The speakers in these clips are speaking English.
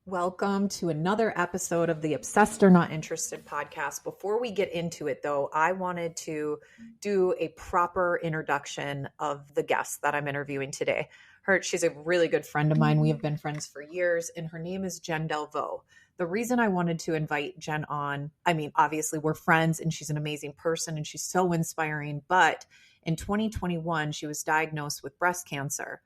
Welcome to another episode of the Obsessed or Not Interested podcast. Before we get into it, though, I wanted to do a proper introduction of the guest that I'm interviewing today. She's a really good friend of mine. We have been friends for years, and her name is Jen Delvaux. The reason I wanted to invite Jen on, obviously we're friends and she's an amazing person and she's so inspiring, but in 2021, she was diagnosed with breast cancer.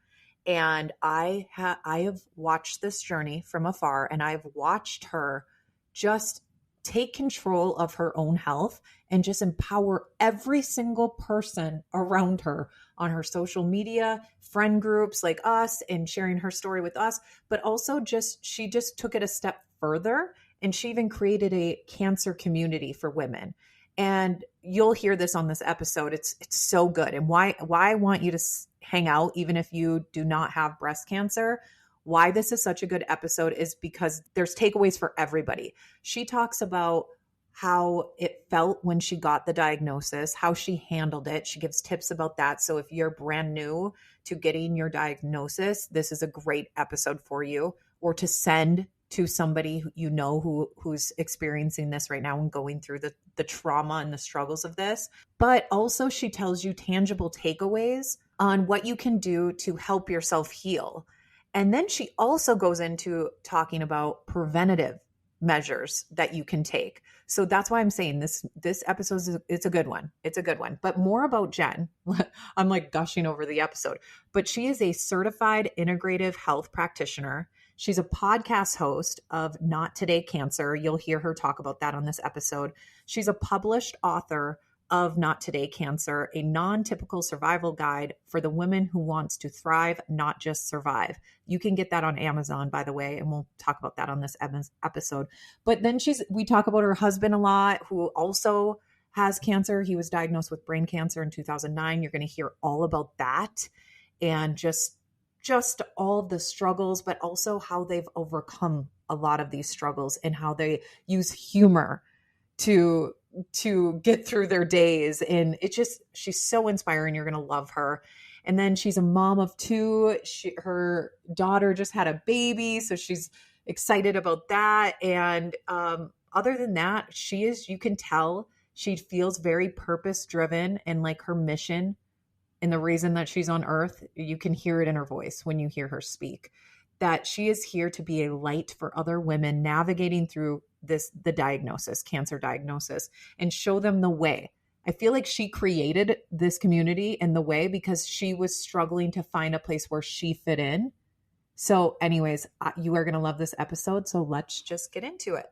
And I have watched this journey from afar, and I've watched her just take control of her own health and just empower every single person around her on her social media, friend groups like us, and sharing her story with us. But also she just took it a step further, and she even created a cancer community for women. And you'll hear this on this episode. It's so good. And why I want you to hang out, even if you do not have breast cancer, why this is such a good episode is because there's takeaways for everybody. She talks about how it felt when she got the diagnosis, how she handled it. She gives tips about that. So if you're brand new to getting your diagnosis, this is a great episode for you, or to send to somebody you know who's experiencing this right now and going through the trauma and the struggles of this. But also she tells you tangible takeaways on what you can do to help yourself heal. And then she also goes into talking about preventative measures that you can take. So that's why I'm saying this episode it's a good one. It's a good one. But more about Jen. I'm like gushing over the episode. But she is a certified integrative health practitioner. She's a podcast host of Not Today Cancer. You'll hear her talk about that on this episode. She's a published author of Not Today Cancer, a non-typical survival guide for the woman who wants to thrive, not just survive. You can get that on Amazon, by the way, and we'll talk about that on this episode. But then we talk about her husband a lot, who also has cancer. He was diagnosed with brain cancer in 2009. You're going to hear all about that and just all of the struggles, but also how they've overcome a lot of these struggles and how they use humor to get through their days. And she's so inspiring. You're going to love her. And then she's a mom of two. Her daughter just had a baby, so she's excited about that. And other than that, you can tell she feels very purpose driven, and like her mission and the reason that she's on earth, you can hear it in her voice when you hear her speak, that she is here to be a light for other women navigating through the cancer diagnosis, and show them the way. I feel like she created this community in the way because she was struggling to find a place where she fit in. So anyways, you are going to love this episode. So let's just get into it.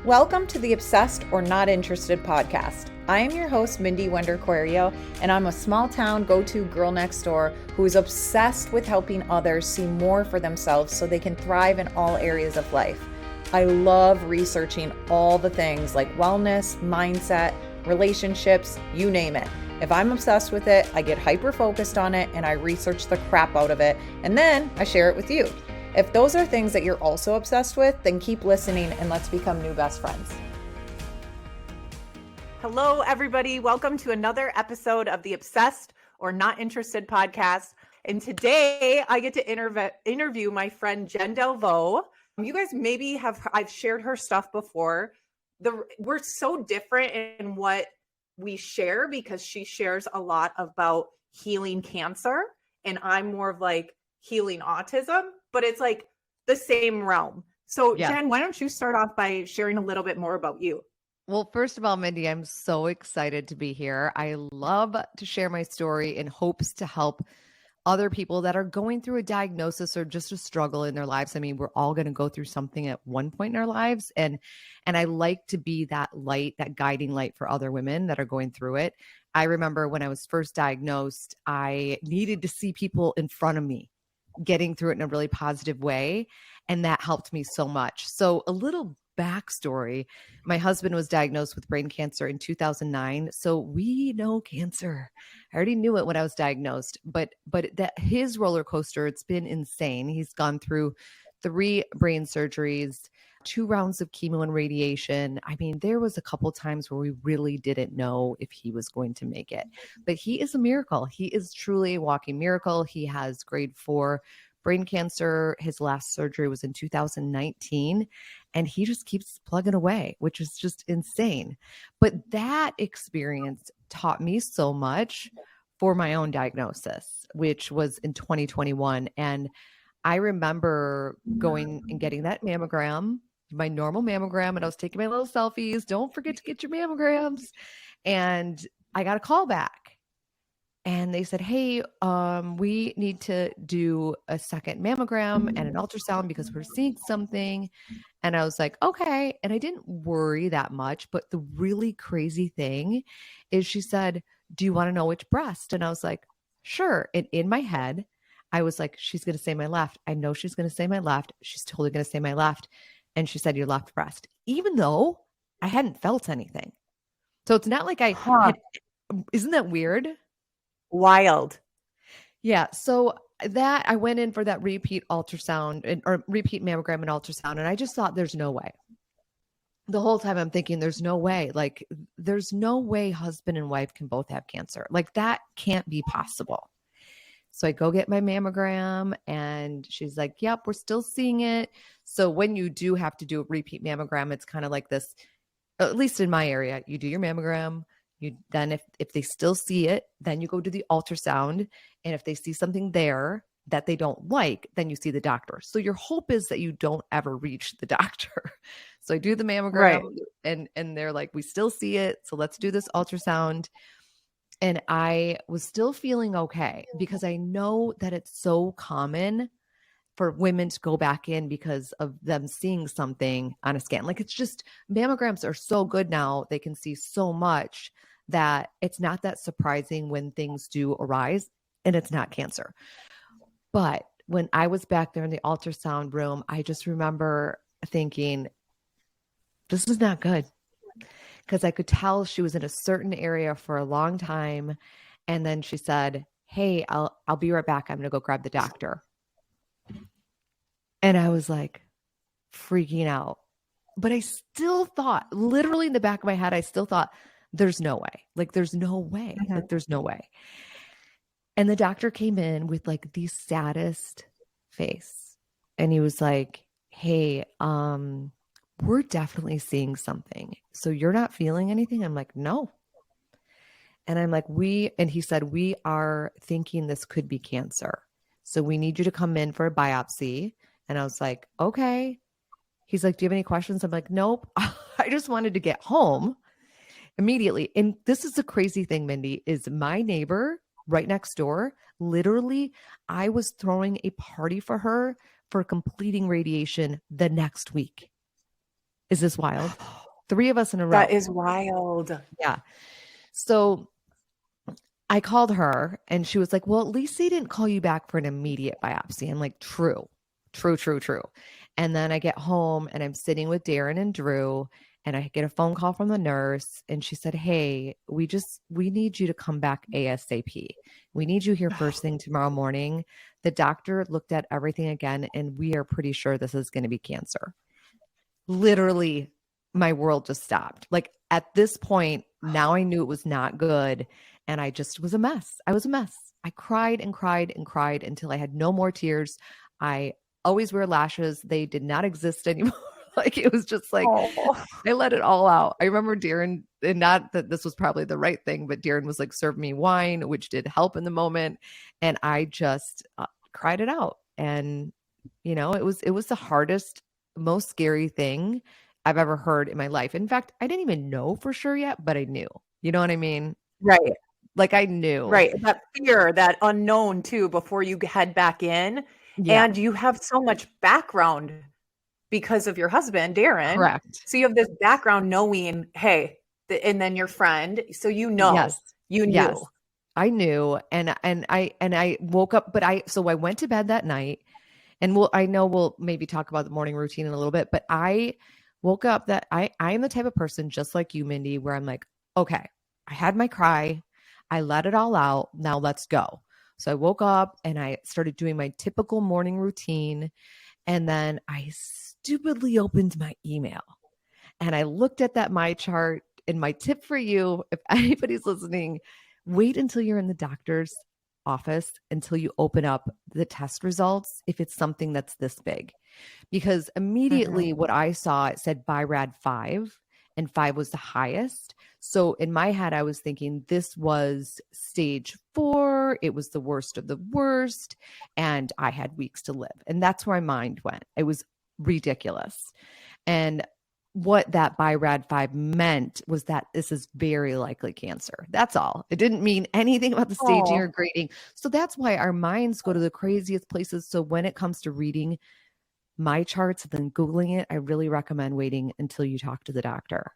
Welcome to the Obsessed or Not Interested podcast. I am your host, Mindy Wender-Querio, and I'm a small town go-to girl next door who is obsessed with helping others see more for themselves so they can thrive in all areas of life. I love researching all the things like wellness, mindset, relationships, you name it. If I'm obsessed with it, I get hyper-focused on it and I research the crap out of it, and then I share it with you. If those are things that you're also obsessed with, then keep listening and let's become new best friends. Hello, everybody. Welcome to another episode of the Obsessed or Not Interested podcast. And today I get to interview my friend Jen Delvaux. You guys I've shared her stuff before. We're so different in what we share because she shares a lot about healing cancer and I'm more of like healing autism, but it's like the same realm. So yeah. Jen, why don't you start off by sharing a little bit more about you? Well, first of all, Mindy, I'm so excited to be here. I love to share my story in hopes to help other people that are going through a diagnosis or just a struggle in their lives. I mean, we're all going to go through something at one point in our lives. And I like to be that light, that guiding light for other women that are going through it. I remember when I was first diagnosed, I needed to see people in front of me getting through it in a really positive way. And that helped me so much. So a little backstory, my husband was diagnosed with brain cancer in 2009. So we know cancer. I already knew it when I was diagnosed, but that his roller coaster, it's been insane. He's gone through 3 brain surgeries, 2 rounds of chemo and radiation. I mean, there was a couple times where we really didn't know if he was going to make it, but he is a miracle. He is truly a walking miracle. He has grade 4 brain cancer. His last surgery was in 2019, and he just keeps plugging away, which is just insane. But that experience taught me so much for my own diagnosis, which was in 2021. And I remember going and getting that mammogram, my normal mammogram, and I was taking my little selfies. Don't forget to get your mammograms. And I got a call back. And they said, hey, we need to do a second mammogram and an ultrasound because we're seeing something. And I was like, okay. And I didn't worry that much. But the really crazy thing is she said, do you want to know which breast? And I was like, sure. And in my head, I was like, she's going to say my left. I know she's going to say my left. She's totally going to say my left. And she said, your left breast, even though I hadn't felt anything. So it's not like I had, isn't that weird? Wild. Yeah. So that I went in for that repeat ultrasound or repeat mammogram and ultrasound. And I just thought there's no way. The whole time I'm thinking there's no way, like there's no way husband and wife can both have cancer. Like that can't be possible. So I go get my mammogram and she's like, yep, we're still seeing it. So when you do have to do a repeat mammogram, it's kind of like this, at least in my area, you do your mammogram. You then, if they still see it, then you go to the ultrasound. And if they see something there that they don't like, then you see the doctor. So your hope is that you don't ever reach the doctor. So I do the mammogram and they're like, we still see it. So let's do this ultrasound. And I was still feeling okay because I know that it's so common for women to go back in because of them seeing something on a scan. Like it's just mammograms are so good now. They can see so much that it's not that surprising when things do arise and it's not cancer. But when I was back there in the ultrasound room, I just remember thinking, this is not good. Because I could tell she was in a certain area for a long time. And then she said, hey, I'll be right back. I'm going to go grab the doctor. And I was like freaking out. But I still thought, literally in the back of my head, I still thought, there's no way. Like, there's no way. Mm-hmm. Like, there's no way. And the doctor came in with like the saddest face. And he was like, hey, we're definitely seeing something. So you're not feeling anything? I'm like, no. And I'm like, and he said, we are thinking this could be cancer. So we need you to come in for a biopsy. And I was like, okay. He's like, do you have any questions? I'm like, nope. I just wanted to get home immediately. And this is the crazy thing, Mindy, is my neighbor right next door, literally, I was throwing a party for her for completing radiation the next week. Is this wild? 3 of us in a row. That is wild. Yeah. So I called her and she was like, well, at least they didn't call you back for an immediate biopsy. I'm like, true. And then I get home and I'm sitting with Darren and Drew and I get a phone call from the nurse and she said, hey, we need you to come back ASAP. We need you here first thing tomorrow morning. The doctor looked at everything again and we are pretty sure this is going to be cancer. Literally, my world just stopped. Like at this point, now I knew it was not good. And I just was a mess. I was a mess. I cried and cried and cried until I had no more tears. I always wear lashes. They did not exist anymore. Like it was just like, I let it all out. I remember Darren, and not that this was probably the right thing, but Darren was like, serve me wine, which did help in the moment. And I just cried it out. And, you know, it was the hardest, most scary thing I've ever heard in my life. In fact, I didn't even know for sure yet, but I knew. You know what I mean? Right. Like I knew. Right. That fear, that unknown too, before you head back in. Yeah. And you have so much background because of your husband, Darren. Correct. So you have this background knowing, hey, and then your friend. So you know, yes. You knew. Yes. I knew. And I woke up, so I went to bed that night. And I know we'll maybe talk about the morning routine in a little bit, but I woke up that I am the type of person just like you, Mindy, where I'm like, okay, I had my cry. I let it all out. Now let's go. So I woke up and I started doing my typical morning routine. And then I stupidly opened my email and I looked at that my chart. And my tip for you, if anybody's listening, wait until you're in the doctor's office until you open up the test results if it's something that's this big. Because immediately what I saw, it said BIRAD 5 and 5 was the highest. So in my head, I was thinking this was stage 4. It was the worst of the worst. And I had weeks to live. And that's where my mind went. It was ridiculous. And what that BIRAD 5 meant was that this is very likely cancer. That's all. It didn't mean anything about the staging or grading. So that's why our minds go to the craziest places. So when it comes to reading my charts and then Googling it, I really recommend waiting until you talk to the doctor.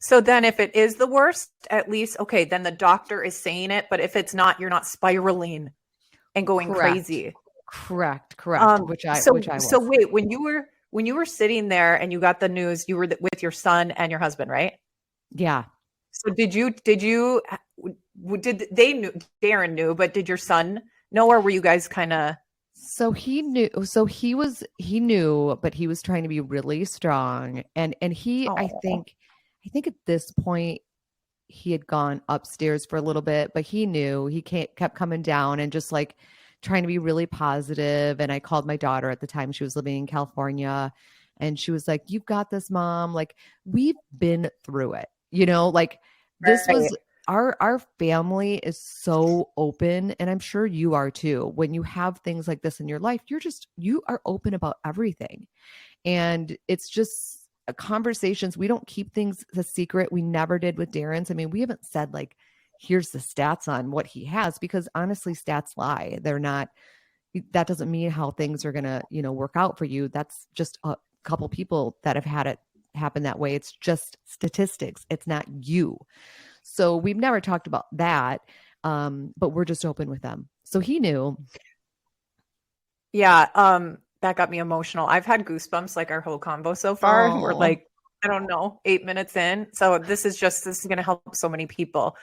So then if it is the worst, at least, okay, then the doctor is saying it. But if it's not, you're not spiraling and going crazy. Correct. Which I was. So wait, when you were sitting there and you got the news, you were with your son and your husband, right? Yeah. So did they knew, Darren knew, but did your son know, or were you guys kind of? So he knew, he knew, but he was trying to be really strong. And he, I think at this point he had gone upstairs for a little bit, but he knew. He kept coming down and just like trying to be really positive. And I called my daughter at the time. She was living in California and she was like, "You've got this, Mom. Like, we've been through it, like this was our family is so open. And I'm sure you are too. When you have things like this in your life, you are open about everything. And it's just conversations. We don't keep things a secret. We never did with Darren's. I mean, we haven't said like, here's the stats on what he has, because honestly, stats lie. They're not, that doesn't mean how things are going to, work out for you. That's just a couple people that have had it happen that way. It's just statistics. It's not you. So we've never talked about that. But we're just open with them. So he knew. Yeah. That got me emotional. I've had goosebumps like our whole convo so far. Oh. We're like, I don't know, 8 minutes in. So this is going to help so many people.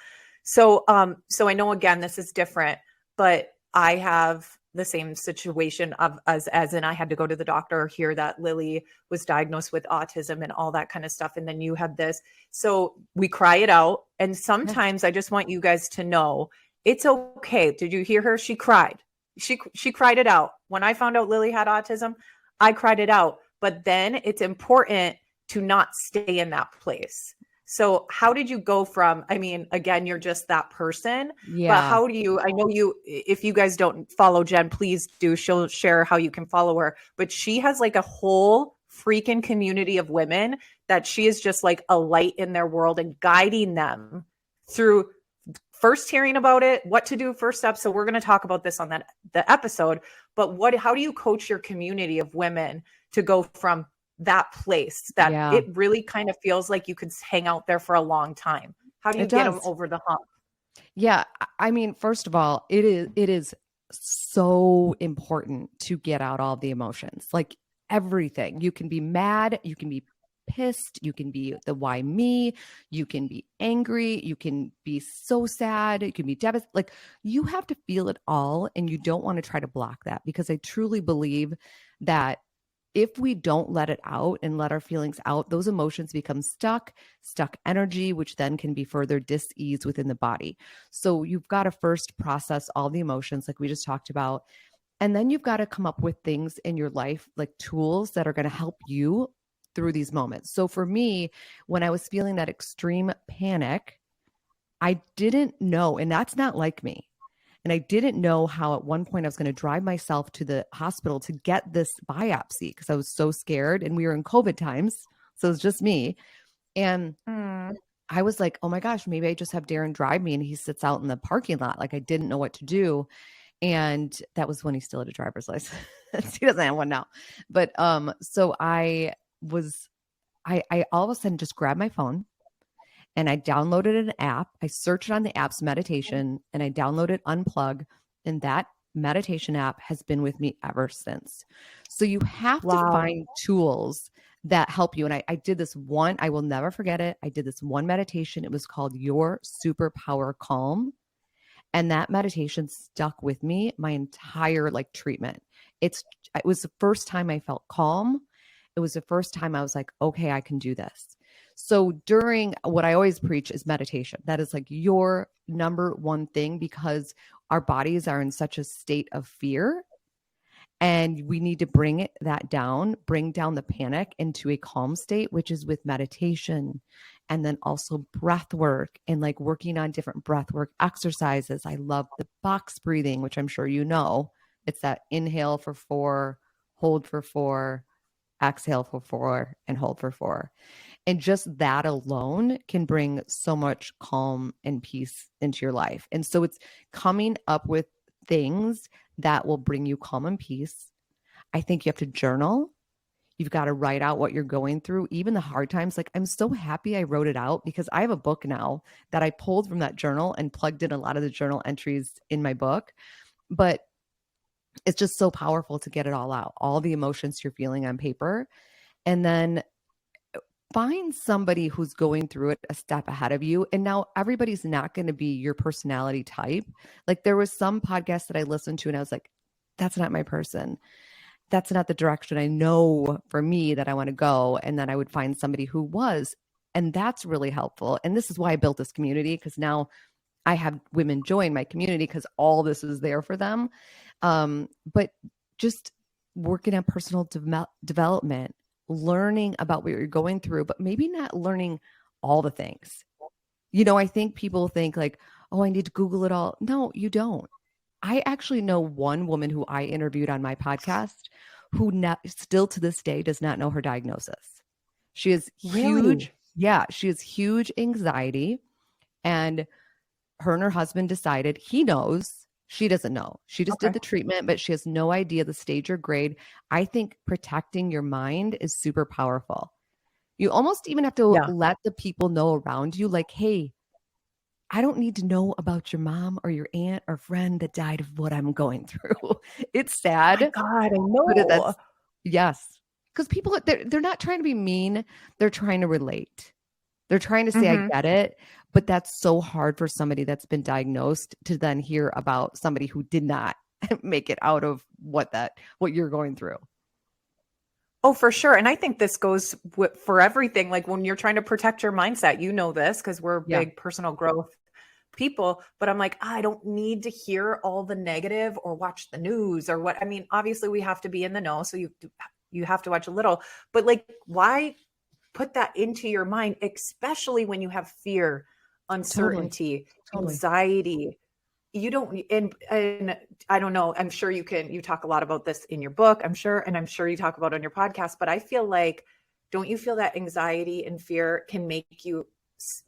So I know, again, this is different, but I have the same situation as in I had to go to the doctor, hear that Lily was diagnosed with autism and all that kind of stuff. And then you had this. So we cry it out. And sometimes I just want you guys to know it's okay. Did you hear her? She cried. She cried it out. When I found out Lily had autism, I cried it out. But then it's important to not stay in that place. So how did you go from, I mean, again, you're just that person, but how do you, I know if you guys don't follow Jen, please do. She'll share how you can follow her, but she has like a whole freaking community of women that she is just like a light in their world and guiding them through first hearing about it, what to do, first step. So we're going to talk about this on the episode, but how do you coach your community of women to go from that place that it really kind of feels like you could hang out there for a long time? How do you get them over the hump? Yeah. I mean, first of all, it is so important to get out all the emotions, like everything. You can be mad, you can be pissed, you can be the why me, you can be angry, you can be so sad, you can be devastated. Like, you have to feel it all, and you don't want to try to block that, because I truly believe that if we don't let it out and let our feelings out, those emotions become stuck energy, which then can be further dis-ease within the body. So you've got to first process all the emotions like we just talked about. And then you've got to come up with things in your life, like tools that are going to help you through these moments. So for me, when I was feeling that extreme panic, I didn't know, and that's not like me. And I didn't know how at one point I was going to drive myself to the hospital to get this biopsy because I was so scared. And we were in COVID times. So it was just me. And I was like, oh my gosh, maybe I just have Darren drive me and he sits out in the parking lot. Like, I didn't know what to do. And that was when he still had a driver's license. He doesn't have one now. But so I all of a sudden just grabbed my phone. And I downloaded an app. I searched on the app's meditation and I downloaded Unplug. And that meditation app has been with me ever since. So you have to find tools that help you. And I did this one, I will never forget it. I did this one meditation. It was called Your Superpower Calm. And that meditation stuck with me my entire like treatment. It was the first time I felt calm. It was the first time I was like, okay, I can do this. So during what I always preach is meditation. That is like your number one thing, because our bodies are in such a state of fear, and we need to bring down the panic into a calm state, which is with meditation, and then also breath work and like working on different breath work exercises. I love the box breathing, which I'm sure you know. It's that inhale for 4, hold for 4, exhale for 4, and hold for 4. And just that alone can bring so much calm and peace into your life. And so it's coming up with things that will bring you calm and peace. I think you have to journal. You've got to write out what you're going through, even the hard times. Like, I'm so happy I wrote it out, because I have a book now that I pulled from that journal and plugged in a lot of the journal entries in my book. But it's just so powerful to get it all out, all the emotions you're feeling on paper. And then find somebody who's going through it a step ahead of you. And now everybody's not going to be your personality type. Like, there was some podcasts that I listened to and I was like, that's not my person. That's not the direction I know for me that I want to go. And then I would find somebody who was, and that's really helpful. And this is why I built this community, because now I have women join my community because all this is there for them. But just working on personal development, learning about what you're going through, but maybe not learning all the things. You know, I think people think like, oh, I need to Google it all. No, you don't. I actually know one woman who I interviewed on my podcast who still to this day does not know her diagnosis. She has huge, she has huge anxiety, and her husband decided he knows. She doesn't know. She just did the treatment, but she has no idea the stage or grade. I think protecting your mind is super powerful. You almost even have to let the people know around you, like, hey, I don't need to know about your mom or your aunt or friend that died of what I'm going through. It's sad. My God, I know. But yes. Because people, they're not trying to be mean. They're trying to relate. They're trying to say, I get it. But that's so hard for somebody that's been diagnosed to then hear about somebody who did not make it out of what you're going through. Oh, for sure. And I think this goes for everything. Like when you're trying to protect your mindset, you know this because we're big personal growth people. But I'm like, I don't need to hear all the negative or watch the news or what. I mean, obviously we have to be in the know. So you have to watch a little. But like, why put that into your mind, especially when you have fear, uncertainty, anxiety? You don't, and I don't know, I'm sure you talk a lot about this in your book, I'm sure you talk about it on your podcast, but I feel like, don't you feel that anxiety and fear can make you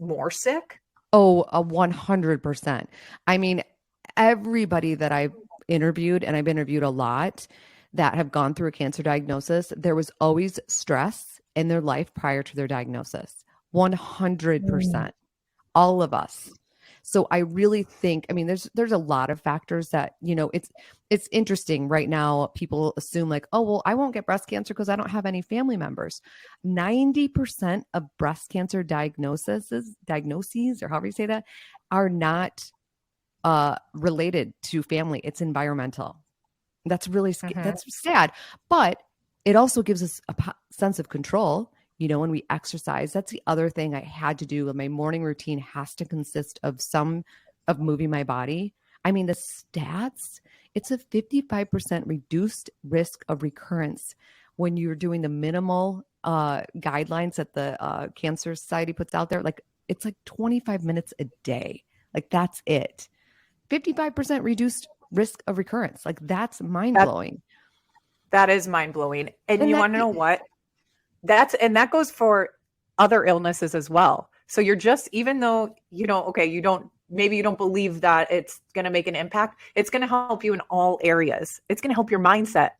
more sick? Oh, 100%. I mean, everybody that I've interviewed, and I've interviewed a lot that have gone through a cancer diagnosis, there was always stress in their life prior to their diagnosis. 100%. All of us. So I really think, I mean, there's a lot of factors that, you know, it's interesting right now. People assume like, oh, well, I won't get breast cancer because I don't have any family members. 90% of breast cancer diagnoses, or however you say that, are not related to family. It's environmental. That's really that's sad, but it also gives us a sense of control. You know, when we exercise, that's the other thing I had to do. My morning routine has to consist of moving my body. I mean, the stats, it's a 55% reduced risk of recurrence when you're doing the minimal guidelines that the Cancer Society puts out there. Like, it's like 25 minutes a day. Like, that's it. 55% reduced risk of recurrence. Like, that's mind-blowing. That is mind-blowing. And you want to know what? That goes for other illnesses as well. So you're just, even though, you know, okay, maybe you don't believe that it's going to make an impact, it's going to help you in all areas. It's going to help your mindset.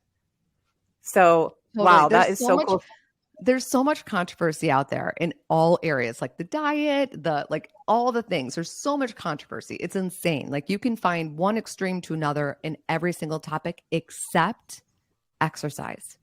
So, wow, that is so cool. There's so much controversy out there in all areas, like the diet, like all the things. There's so much controversy. It's insane. Like, you can find one extreme to another in every single topic except exercise.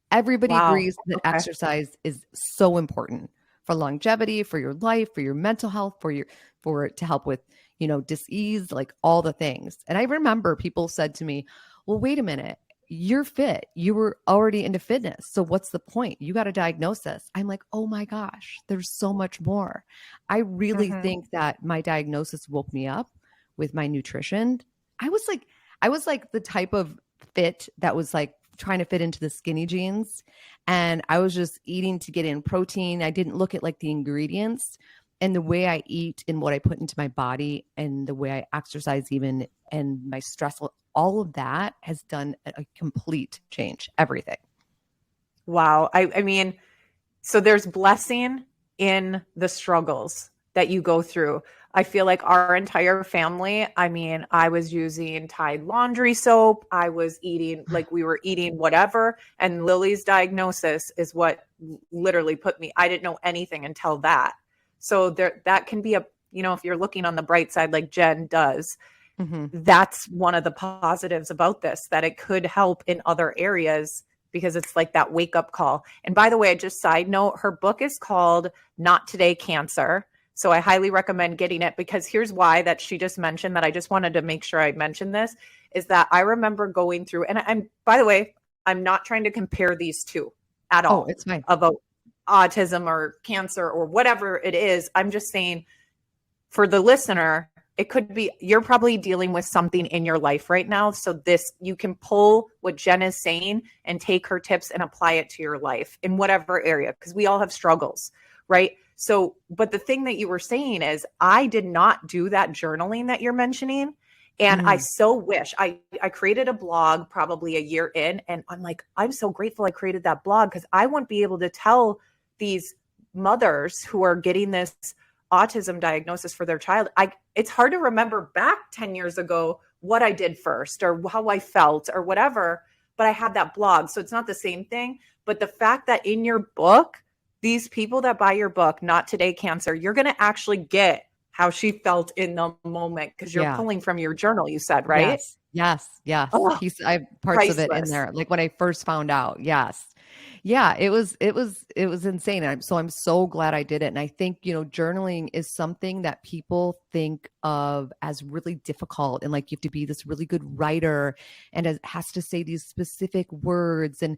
Everybody agrees that exercise is so important for longevity, for your life, for your mental health, to help with, dis-ease, like all the things. And I remember people said to me, well, wait a minute, you're fit. You were already into fitness. So what's the point? You got a diagnosis. I'm like, oh my gosh, there's so much more. I really think that my diagnosis woke me up with my nutrition. I was like the type of fit that was like trying to fit into the skinny jeans. And I was just eating to get in protein. I didn't look at like the ingredients, and the way I eat and what I put into my body and the way I exercise even, and my stress, all of that has done a complete change, everything. Wow. I mean, so there's blessing in the struggles that you go through. I feel like our entire family, I mean, I was using Tide laundry soap. I was eating, like we were eating whatever. And Lily's diagnosis is what literally put me, I didn't know anything until that. So that can be if you're looking on the bright side, like Jen does, that's one of the positives about this, that it could help in other areas, because it's like that wake up call. And by the way, just side note, her book is called Not Today Cancer. So I highly recommend getting it, because here's why that she just mentioned, that I just wanted to make sure I mentioned this, is that I remember going through, and by the way, I'm not trying to compare these two at all. Oh, it's fine. About autism or cancer or whatever it is. I'm just saying, for the listener, it could be you're probably dealing with something in your life right now. So you can pull what Jen is saying and take her tips and apply it to your life in whatever area, because we all have struggles, right? So, but the thing that you were saying is, I did not do that journaling that you're mentioning. And I so wish I created a blog probably a year in, and I'm like, I'm so grateful I created that blog, because I wouldn't be able to tell these mothers who are getting this autism diagnosis for their child. It's hard to remember back 10 years ago what I did first or how I felt or whatever, but I had that blog. So it's not the same thing. But the fact that in your book, these people that buy your book, Not Today Cancer, you're going to actually get how she felt in the moment, because you're pulling from your journal, you said, right? Yes. Oh, I have parts priceless. of it in there. Like when I first found out. Yes. Yeah, it was insane. And I'm so glad I did it. And I think, journaling is something that people think of as really difficult, and like you have to be this really good writer and it has to say these specific words. And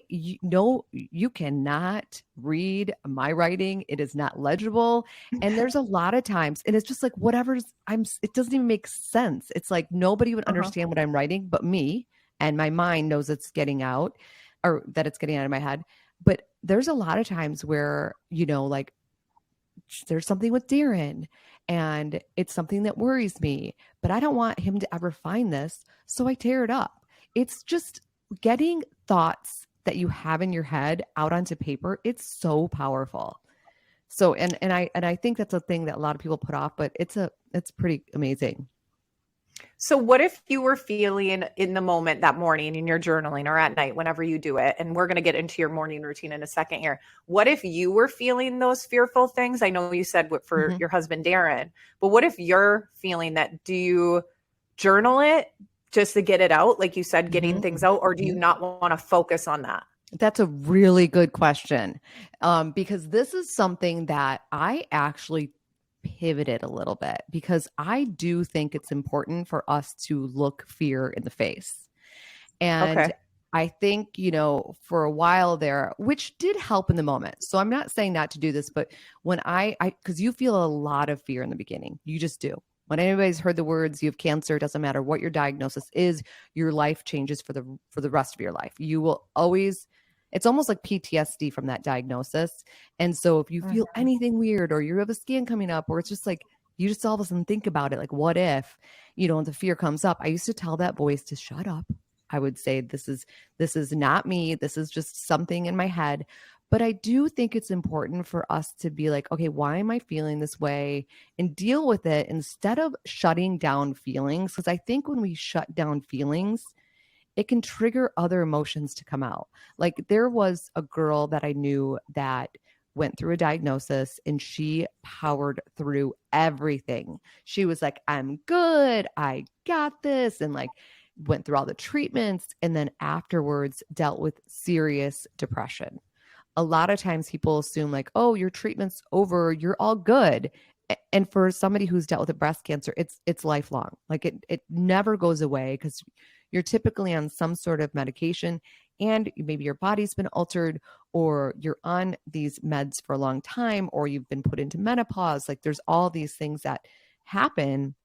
you cannot read my writing. It is not legible. And there's a lot of times, and it's just like it doesn't even make sense. It's like nobody would understand what I'm writing but me, and my mind knows it's getting out, or that it's getting out of my head. But there's a lot of times where, like there's something with Darren and it's something that worries me, but I don't want him to ever find this. So I tear it up. It's just getting thoughts that you have in your head out onto paper. It's so powerful. So, and I think that's a thing that a lot of people put off, but it's pretty amazing. So what if you were feeling in the moment that morning in your journaling, or at night, whenever you do it, and we're going to get into your morning routine in a second here. What if you were feeling those fearful things? I know you said for your husband, Darren, but what if you're feeling that? Do you journal it just to get it out? Like you said, getting things out, or do you not want to focus on that? That's a really good question. Because this is something that I actually pivoted a little bit, because I do think it's important for us to look fear in the face. And I think, for a while there, which did help in the moment. So I'm not saying not to do this, but when because you feel a lot of fear in the beginning, you just do. When anybody's heard the words, you have cancer, it doesn't matter what your diagnosis is, your life changes for the rest of your life. You will always, it's almost like PTSD from that diagnosis. And so if you feel anything weird, or you have a scan coming up, or it's just like, you just all of a sudden think about it, like, what if, the fear comes up. I used to tell that voice to shut up. I would say, this is not me. This is just something in my head. But I do think it's important for us to be like, okay, why am I feeling this way? And deal with it instead of shutting down feelings. Because I think when we shut down feelings, it can trigger other emotions to come out. Like there was a girl that I knew that went through a diagnosis and she powered through everything. She was like, I'm good. I got this. And like went through all the treatments, and then afterwards dealt with serious depression. A lot of times people assume like, oh, your treatment's over, you're all good. And for somebody who's dealt with a breast cancer, it's lifelong. Like it never goes away because you're typically on some sort of medication, and maybe your body's been altered, or you're on these meds for a long time, or you've been put into menopause. Like there's all these things that happen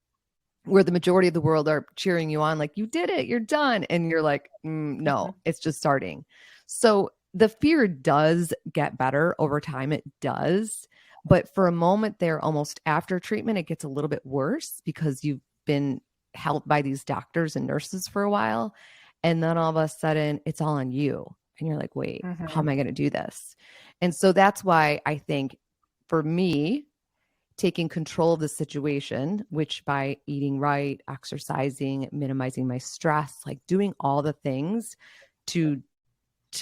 where the majority of the world are cheering you on, like, you did it, you're done. And you're like, no, it's just starting. So the fear does get better over time. It does. But for a moment there, almost after treatment, it gets a little bit worse because you've been held by these doctors and nurses for a while. And then all of a sudden it's all on you. And you're like, wait, how am I going to do this? And so that's why I think for me, taking control of the situation, which by eating right, exercising, minimizing my stress, like doing all the things to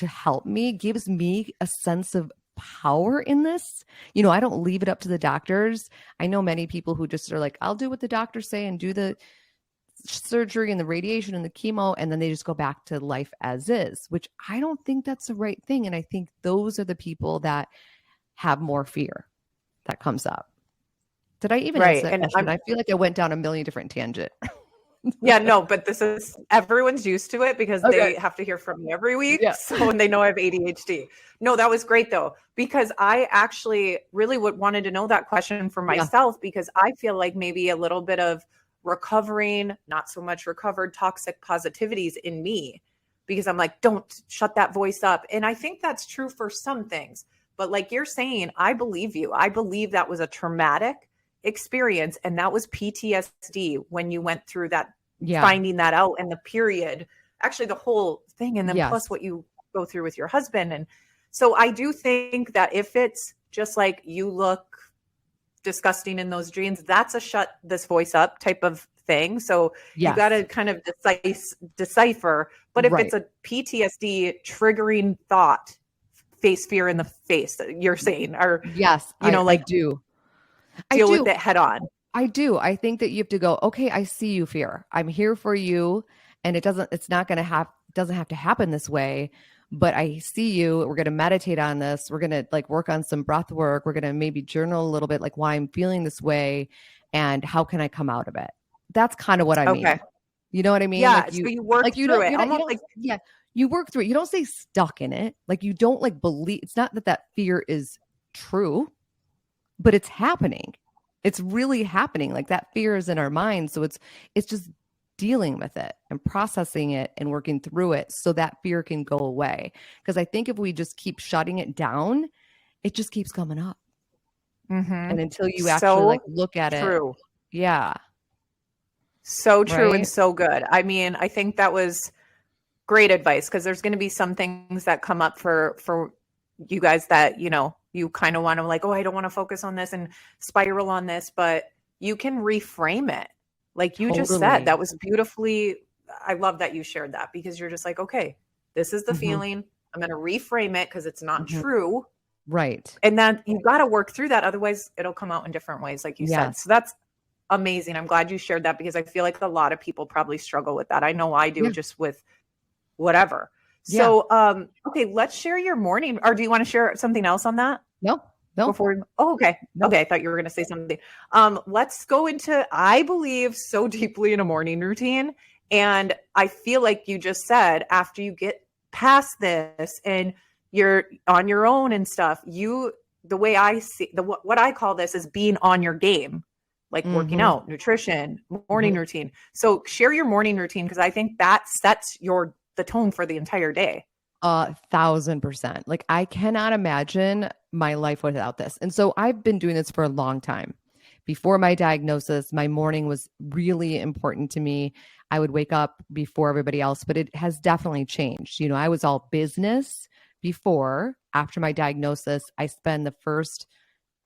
help me, gives me a sense of power in this. You know, I don't leave it up to the doctors. I know many people who just are like, I'll do what the doctors say and do the surgery and the radiation and the chemo, and then they just go back to life as is, which I don't think that's the right thing. And I think those are the people that have more fear that comes up. Did I even answer that question? I feel like I went down a million different tangent. Yeah, no, but this is, everyone's used to it because they have to hear from me every week. Yeah. So when they know I have ADHD. No, that was great though, because I actually really wanted to know that question for myself, because I feel like maybe a little bit of recovering, not so much recovered toxic positivities in me, because I'm like, don't shut that voice up. And I think that's true for some things, but like you're saying, I believe you. I believe that was a traumatic experience, and that was PTSD when you went through that, finding that out, and the period, actually the whole thing, and then plus what you go through with your husband. And so I do think that if it's just like, you look disgusting in those dreams, that's a shut this voice up type of thing. So you got to kind of decipher. But if it's a PTSD triggering thought, face fear in the face, you're saying, or you know, like deal with it head on. I do. I think that you have to go, okay, I see you, fear. I'm here for you. And it's not going to doesn't have to happen this way, but I see you. We're going to meditate on this. We're going to like work on some breath work. We're going to maybe journal a little bit, like why I'm feeling this way and how can I come out of it? That's kind of what I mean. You know what I mean? Yeah. Like so you work through it. You work through it. You don't stay stuck in it. Like you don't like believe. It's not that fear is true, but it's happening. It's really happening. Like that fear is in our minds. So it's just dealing with it and processing it and working through it so that fear can go away. Because I think if we just keep shutting it down, it just keeps coming up. And until you actually like look at it. Yeah. So true and so good. I mean, I think that was great advice, because there's going to be some things that come up for you guys that, you know, you kind of want to like, oh, I don't want to focus on this and spiral on this, but you can reframe it. Like you just said, that was beautifully, I love that you shared that, because you're just like, okay, this is the feeling. I'm going to reframe it because it's not true. Right. And then you got to work through that. Otherwise it'll come out in different ways, like you said. So that's amazing. I'm glad you shared that, because I feel like a lot of people probably struggle with that. I know I do, just with whatever. So, okay, let's share your morning. Or do you want to share something else on that? No. Okay. I thought you were going to say something. Let's go into, I believe so deeply in a morning routine. And I feel like you just said, after you get past this and you're on your own and stuff, the way I see what I call this is being on your game, like working out, nutrition, morning routine. So share your morning routine, because I think that sets the tone for the entire day. 1,000%. Like I cannot imagine my life without this. And so I've been doing this for a long time. Before my diagnosis, my morning was really important to me. I would wake up before everybody else, but it has definitely changed. You know, I was all business before. After my diagnosis, I spend the first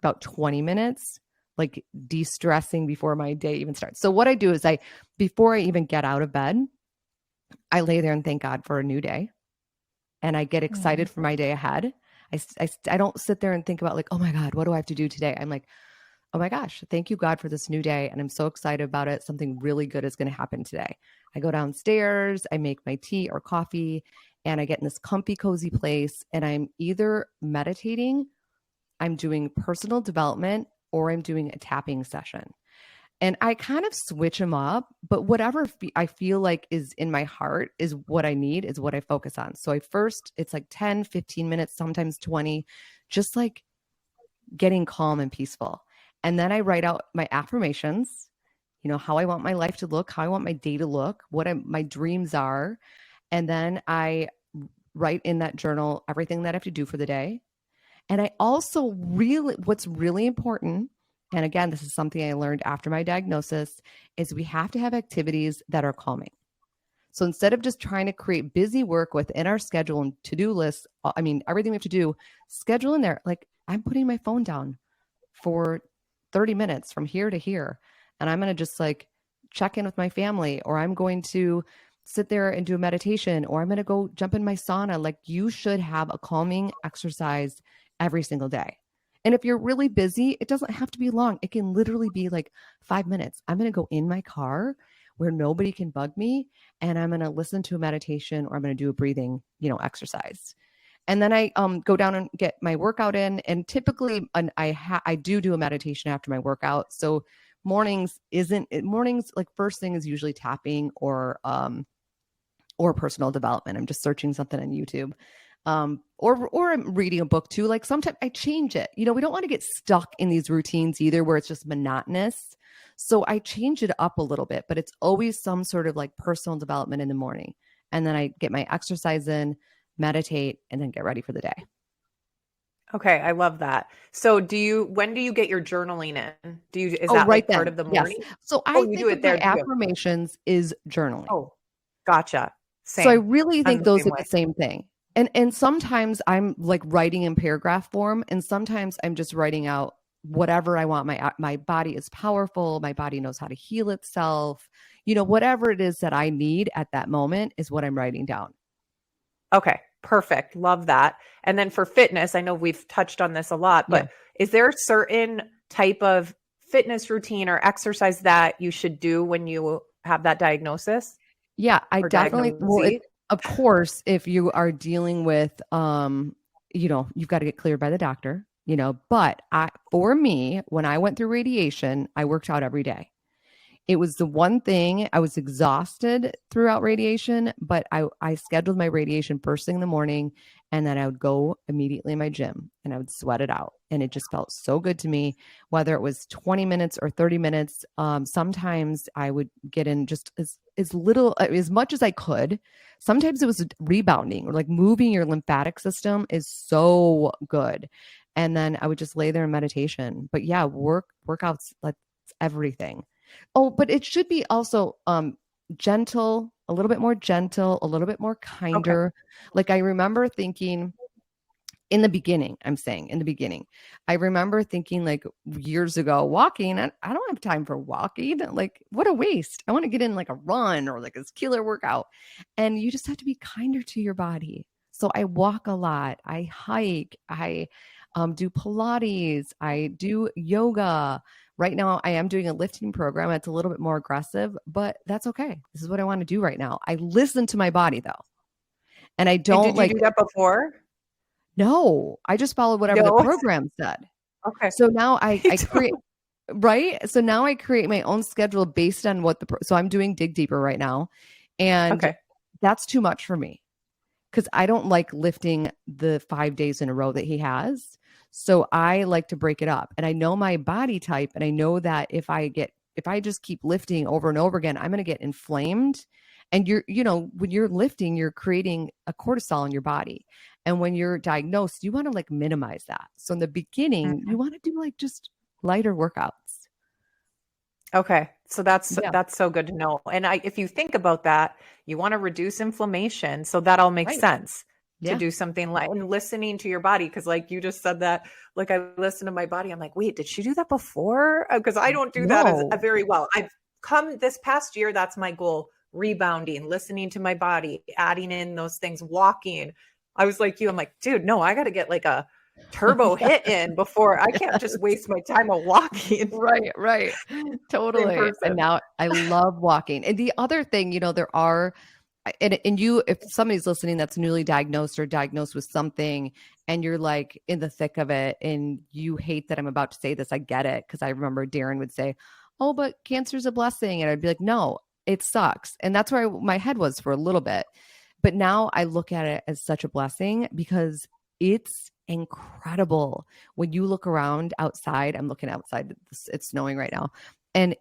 about 20 minutes like de-stressing before my day even starts. So what I do is before I even get out of bed, I lay there and thank God for a new day. And I get excited for my day ahead. I don't sit there and think about like, oh my God, what do I have to do today? I'm like, oh my gosh, thank you, God, for this new day. And I'm so excited about it. Something really good is going to happen today. I go downstairs, I make my tea or coffee, and I get in this comfy, cozy place. And I'm either meditating, I'm doing personal development, or I'm doing a tapping session. And I kind of switch them up, but whatever I feel like is in my heart is what I need, is what I focus on. So it's like 10, 15 minutes, sometimes 20, just like getting calm and peaceful. And then I write out my affirmations, how I want my life to look, how I want my day to look, my dreams are. And then I write in that journal everything that I have to do for the day. And I also what's really important, and again, this is something I learned after my diagnosis, is we have to have activities that are calming. So instead of just trying to create busy work within our schedule and to-do lists, everything we have to do, schedule in there. Like, I'm putting my phone down for 30 minutes from here to here, and I'm going to just like check in with my family, or I'm going to sit there and do a meditation, or I'm going to go jump in my sauna. Like, you should have a calming exercise every single day. And if you're really busy, it doesn't have to be long. It can literally be like 5 minutes. I'm going to go in my car where nobody can bug me, and I'm going to listen to a meditation, or I'm going to do a breathing, exercise. And then I go down and get my workout in. And typically I do a meditation after my workout. So mornings, like first thing is usually tapping or personal development. I'm just searching something on YouTube. Or I'm reading a book too. Like, sometimes I change it. We don't want to get stuck in these routines either where it's just monotonous. So I change it up a little bit, but it's always some sort of like personal development in the morning. And then I get my exercise in, meditate, and then get ready for the day. Okay. I love that. So when do you get your journaling in? Is that like part of the morning? Yes. So I think of my affirmations is journaling. Oh, gotcha. Same. So I really think those are the same thing. And sometimes I'm like writing in paragraph form, and sometimes I'm just writing out whatever I want. My body is powerful. My body knows how to heal itself. Whatever it is that I need at that moment is what I'm writing down. Okay, perfect. Love that. And then for fitness, I know we've touched on this a lot, but is there a certain type of fitness routine or exercise that you should do when you have that diagnosis? Yeah, I definitely, of course, if you are dealing with, you've got to get cleared by the doctor, but for me, when I went through radiation, I worked out every day. It was the one thing. I was exhausted throughout radiation, but I scheduled my radiation first thing in the morning, and then I would go immediately in my gym and I would sweat it out. And it just felt so good to me, whether it was 20 minutes or 30 minutes. Sometimes I would get in just as much as I could. Sometimes it was rebounding, or like moving your lymphatic system is so good. And then I would just lay there in meditation. But yeah, workouts, like everything. Oh, but it should be also gentle, a little bit more gentle, a little bit more kinder. Okay. Like, I remember thinking in the beginning, I remember thinking like years ago, walking, I don't have time for walking. Like, what a waste. I want to get in like a run or like a killer workout. And you just have to be kinder to your body. So I walk a lot. I hike. I do Pilates. I do yoga. Right now, I am doing a lifting program. It's a little bit more aggressive, but that's okay. This is what I want to do right now. I listen to my body, though. And I don't did you do that before? No, I just followed whatever the program said. Okay. So now I create, right? So now I create my own schedule based on so I'm doing Dig Deeper right now. And that's too much for me, because I don't like lifting the 5 days in a row that he has. So I like to break it up, and I know my body type, and I know that if I just keep lifting over and over again, I'm going to get inflamed. And when you're lifting, you're creating a cortisol in your body. And when you're diagnosed, you want to like minimize that. So in the beginning, you want to do like just lighter workouts. Okay. So that's so good to know. And if you think about that, you want to reduce inflammation. So that all makes sense. To do something like, and listening to your body. Cause like you just said that, like I listen to my body. I'm like, wait, did she do that before? Cause I don't do that as very well. I've come this past year. That's my goal. Rebounding, listening to my body, adding in those things, walking. I was like you, I'm like, dude, no, I got to get like a turbo hit in before. I can't just waste my time of walking. Right. Totally. And now I love walking. And the other thing, there are and you, if somebody's listening that's newly diagnosed or diagnosed with something and you're like in the thick of it and you hate that I'm about to say this, I get it. Cause I remember Darren would say, oh, but cancer's a blessing. And I'd be like, no, it sucks. And that's where my head was for a little bit. But now I look at it as such a blessing because it's incredible. When you look around outside, I'm looking outside, it's snowing right now, and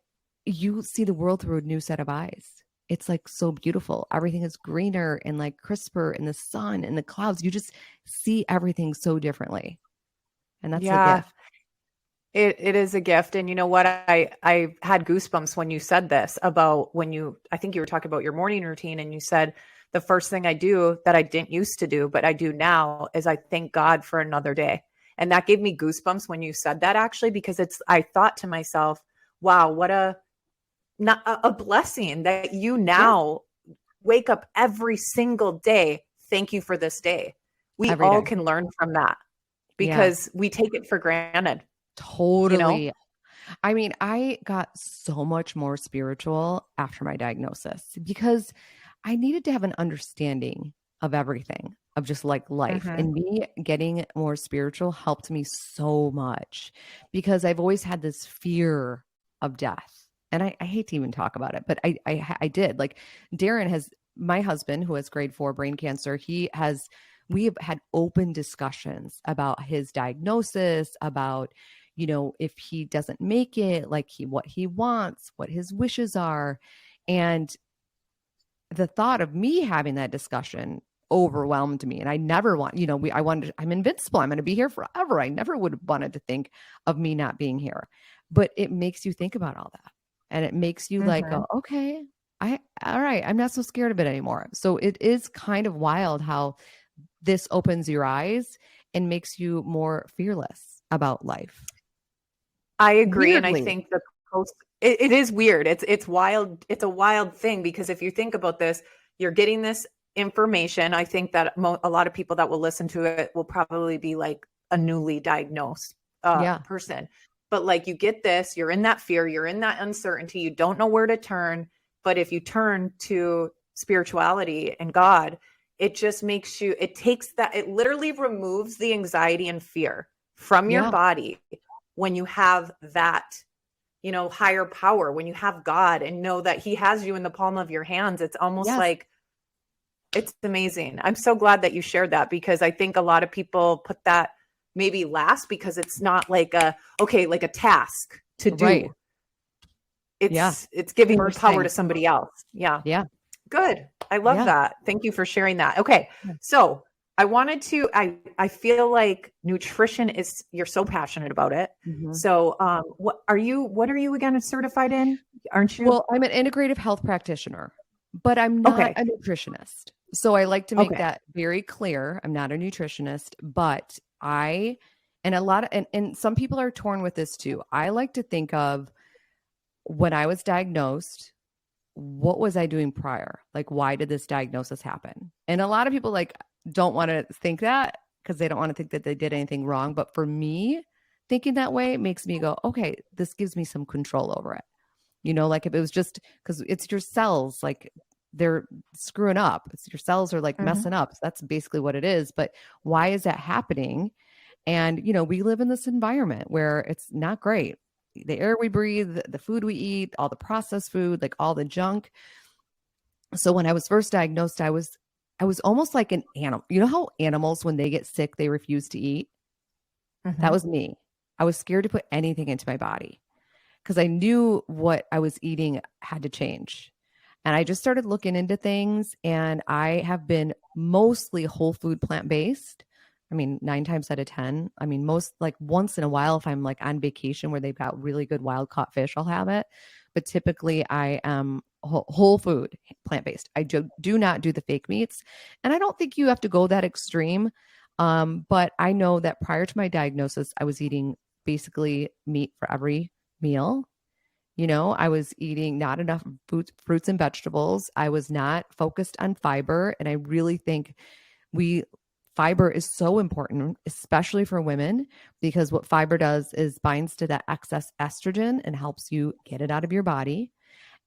you see the world through a new set of eyes. It's like so beautiful. Everything is greener and like crisper, and the sun and the clouds. You just see everything so differently. And that's the gift. It is a gift. And you know what? I had goosebumps when you said this about I think you were talking about your morning routine, and you said the first thing I do that I didn't used to do, but I do now, is I thank God for another day. And that gave me goosebumps when you said that, actually, because I thought to myself, wow, what a blessing that you now wake up every single day. Thank you for this day. We all can learn from that because we take it for granted. Totally. You know? I mean, I got so much more spiritual after my diagnosis because I needed to have an understanding of everything, of just like life. And me getting more spiritual helped me so much because I've always had this fear of death. And I hate to even talk about it, but I did. Like Darren has, my husband who has grade 4 brain cancer, we have had open discussions about his diagnosis, about, you know, if he doesn't make it, like what he wants, what his wishes are. And the thought of me having that discussion overwhelmed me. And I never want, you know, I'm invincible. I'm going to be here forever. I never would have wanted to think of me not being here, but it makes you think about all that. And it makes you like, go, okay, all right, I'm not so scared of it anymore. So it is kind of wild how this opens your eyes and makes you more fearless about life. I agree. Weirdly. And I think it is weird. It's wild. It's a wild thing because if you think about this, you're getting this information. I think that a lot of people that will listen to it will probably be like a newly diagnosed person. But like you get this, you're in that fear, you're in that uncertainty, you don't know where to turn. But if you turn to spirituality and God, it just makes you, it literally removes the anxiety and fear from your body when you have that, you know, higher power, when you have God and know that he has you in the palm of your hands. It's almost like, it's amazing. I'm so glad that you shared that because I think a lot of people put that maybe last because it's not like a task to do. Right. It's giving power to somebody else. Yeah. Yeah. Good. I love that. Thank you for sharing that. Okay. So I wanted to, I feel like nutrition you're so passionate about it. So what are you again certified in? Aren't you? Well, I'm an integrative health practitioner, but I'm not a nutritionist. So I like to make that very clear. I'm not a nutritionist, but and some people are torn with this too. I like to think of when I was diagnosed, what was I doing prior? Like, why did this diagnosis happen? And a lot of people like don't want to think that because they don't want to think that they did anything wrong. But for me, thinking that way makes me go, okay, this gives me some control over it. You know, like if it was just because it's your cells, like they're screwing up. Your cells are like messing up. So that's basically what it is. But why is that happening? And, you know, we live in this environment where it's not great. The air we breathe, the food we eat, all the processed food, like all the junk. So when I was first diagnosed, I was almost like an animal. You know how animals, when they get sick, they refuse to eat? That was me. I was scared to put anything into my body because I knew what I was eating had to change. And I just started looking into things, and I have been mostly whole food plant-based. I mean, 9 times out of 10. I mean, most like once in a while, if I'm like on vacation where they've got really good wild caught fish, I'll have it. But typically I am whole food plant-based. I do not do the fake meats. And I don't think you have to go that extreme. But I know that prior to my diagnosis, I was eating basically meat for every meal. You know, I was eating not enough fruits and vegetables. I was not focused on fiber. And I really think fiber is so important, especially for women, because what fiber does is binds to that excess estrogen and helps you get it out of your body.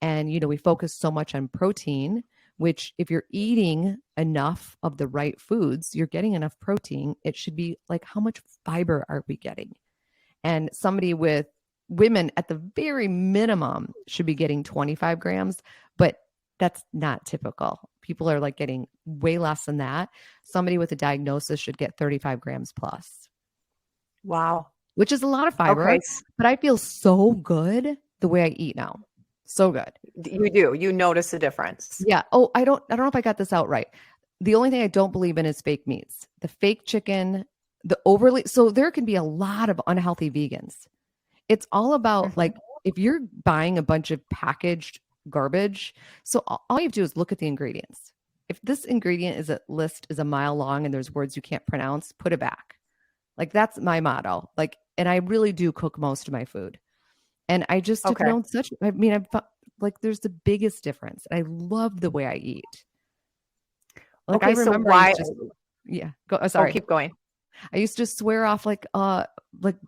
And, you know, we focus so much on protein, which if you're eating enough of the right foods, you're getting enough protein. It should be like, how much fiber are we getting? And women at the very minimum should be getting 25 grams, but that's not typical. People are like getting way less than that. Somebody with a diagnosis should get 35 grams plus. Wow. Which is a lot of fiber, Okay. but I feel so good the way I eat now. So good. You do. You notice a difference. Yeah. Oh, I don't know if I got this out right. The only thing I don't believe in is fake meats. The fake chicken, so there can be a lot of unhealthy vegans. It's all about like, if you're buying a bunch of packaged garbage, so all you have to do is look at the ingredients. If this ingredient list is a mile long and there's words you can't pronounce, put it back. Like, that's my motto. Like, and I really do cook most of my food. And I just have known there's the biggest difference. I love the way I eat. Like, I remember, sorry. Keep going. I used to swear off like